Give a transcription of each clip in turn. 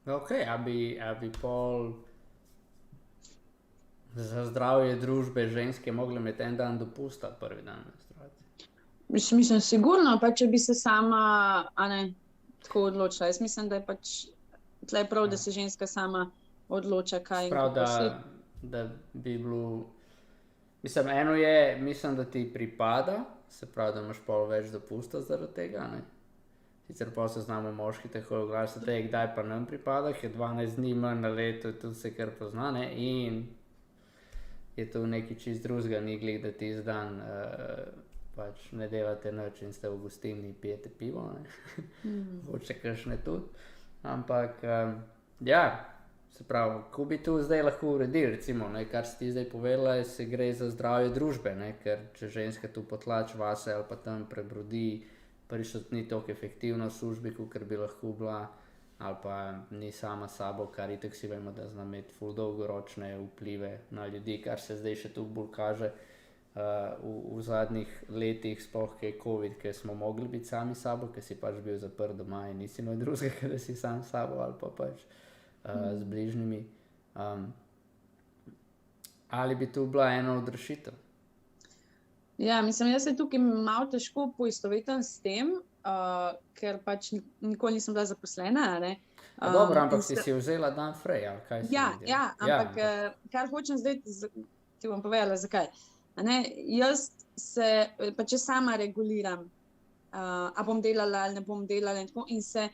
Ok, a bi pol za zdravje družbe ženske mogle imeti en dan dopusta prvi dan menstruacije? Mislim, sigurno, pa če bi se sama, tako odločila. Jaz mislim, da je pač tle prav, da se ženska sama odloča, kaj in Prav, kako si. da bi bilo... Mislim, da ti pripada, se pravi, da imaš pol več dopusta zaradi tega, ne? Sicer pa se znamo moški tako oglasiti, da kdaj pa nam pripada, ker 12 dni manj na leto, tudi se kar pozna, ne? In je to nekaj čist drugega, ni glih, da ti zdan pač ne delate nič in ste v gostilni, pijete pivo, ne? Hoče kakšne tudi. Ampak, ja, se pravi, ko bi to zdaj lahko uredili, recimo, ne, kar si ti zdaj povedala, se gre za zdravje družbe, ne, ker če ženska tu potlač vase ali pa tam prebrodi, prvič ni toliko efektivna v službi, kakor bi lahko bila, ali pa ni sama sabo, kar itak si vemo, da zna imeti ful dolgoročne vplive na ljudi, kar se zdaj še toliko bolj kaže v zadnjih letih, sploh kaj je COVID, ker smo mogli biti sami sabo, ker si pač bil zaprt doma in nisi imel drugega, ker da si sam sabo ali pa pač z bližnjimi. Ali bi to bila ena od rešitev? Ja, mislim, jaz se tukaj malo težko poistovetim s tem, ker pač nikoli nisem bila zaposlena, ne. Dobro, ampak si vzela dan frej, ali kaj si naredila? Ja, ampak kar hočem zdaj, ti bom povedala, zakaj. Jaz se, pač jaz sama reguliram, a bom delala ali ne bom delala in tako, in se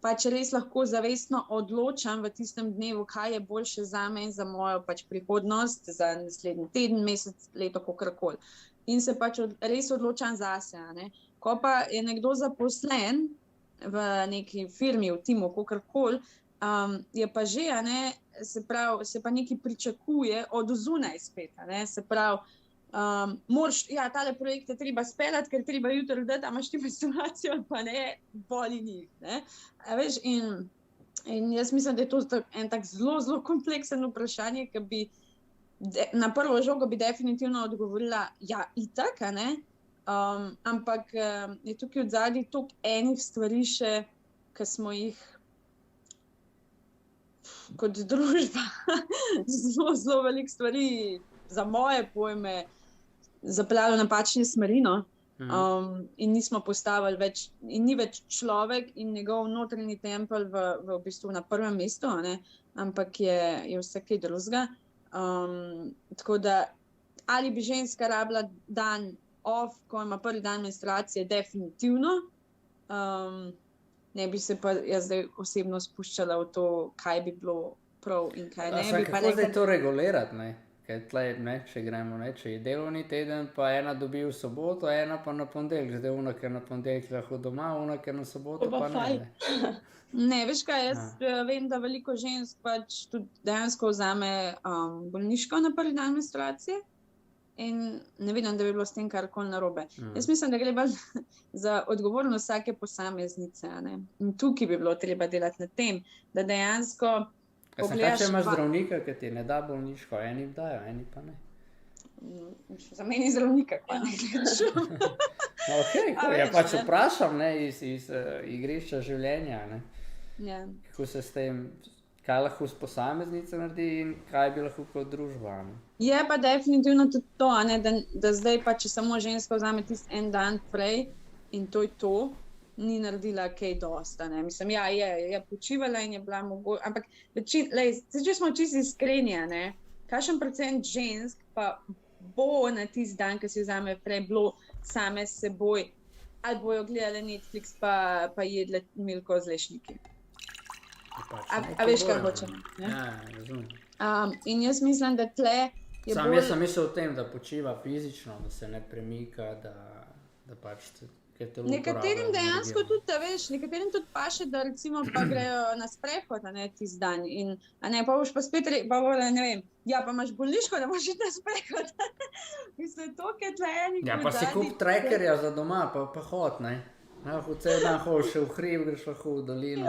pač res lahko zavestno odločam v tistem dnevu, kaj je boljše zame in za mojo pač prihodnost, za naslednji teden, mesec, leto, kakorkoli. In se pač res odločam zase, ne. Ko pa je nekdo zaposlen v neki firmi, v timu, kakorkoli, je pa že, se pravi, se pa nekaj pričakuje od zunaj spet, se pravi, moraš, ja, tale projekt je treba speljati, ker treba jutri dati, a imaš ti menstruacijo ali pa ne, boli njih, ne. A veš, in jaz mislim, da je to en tak zelo, zelo kompleksen vprašanje, ki bi na prvo žogo bi definitivno odgovorila, ja, itak, ampak je tukaj odzadaj toliko enih stvari še, ki smo jih kot družba zelo, zelo veliko stvari za moje pojme zapeljali v napačne smeri, no. In nismo postavili več, in ni več človek in njegov notranji tempelj v bistvu na prvem mestu, ampak je vse kaj drugega. Tako da, ali bi ženska rabila dan off, ko ima prvi dan menstruacije, definitivno. Ne bi se pa jaz zdaj osebno spuščala v to, kaj bi bilo prav in kaj ne bi. Kako zdaj to regulirati, ne? Ker tle, če gremo, če je delovni teden, pa ena dobi v soboto, ena pa na ponedeljek. Zdaj ona, ker na ponedeljek lahko doma, ona, ker na soboto pa ne. Ne, veš kaj, jaz vem, da veliko žensk pač tudi dejansko vzame bolniško na prvi dan menstruacije in ne vidim, da bi bilo s tem karkoli narobe. Jaz mislim, da gre bolj za odgovornost vsake posameznice, In tukaj bi bilo treba delati na tem, da dejansko Kaj če imaš zdravnika, ki ti ne da bolniško, eni dajo, eni pa ne. Za meni zdravnika, pa ne gledaš. Ok, ja pač vprašam, iz igrišča življenja, Ja. Kako se s tem, kaj lahko s posameznico naredi in kaj bi lahko kot družba, Je pa definitivno tudi to, da zdaj pa, če samo ženska vzame tisti en dan prej in to je to, ni naredila kaj dosta, Mislim, ja, je počivala in je bila mogoče, ampak če smo čisto iskreni, kakšen procent žensk pa bo na tisti dan, ki si vzame prej, bilo same s seboj, ali bojo gledali Netflix pa jedle milko z lešniki. A veš, kaj hočem? Ja, razumem. In jaz mislim, da tle je bolj... Jaz sem mislil o tem, da počiva fizično, da se ne premika, da pač... Nekaterim dejansko tudi, veš, nekaterim tudi paše, da recimo pa grejo na sprehod, tisti dan in, pa boš pa spet, ne vem, ja, pa imaš bolniško, da moraš iti na sprehod. Mislim, to, kaj tle eni... Ja, pa si kup trackerja za doma, pa hod, Lahko cel dan hoš še v hrib, greš lahko v dolino.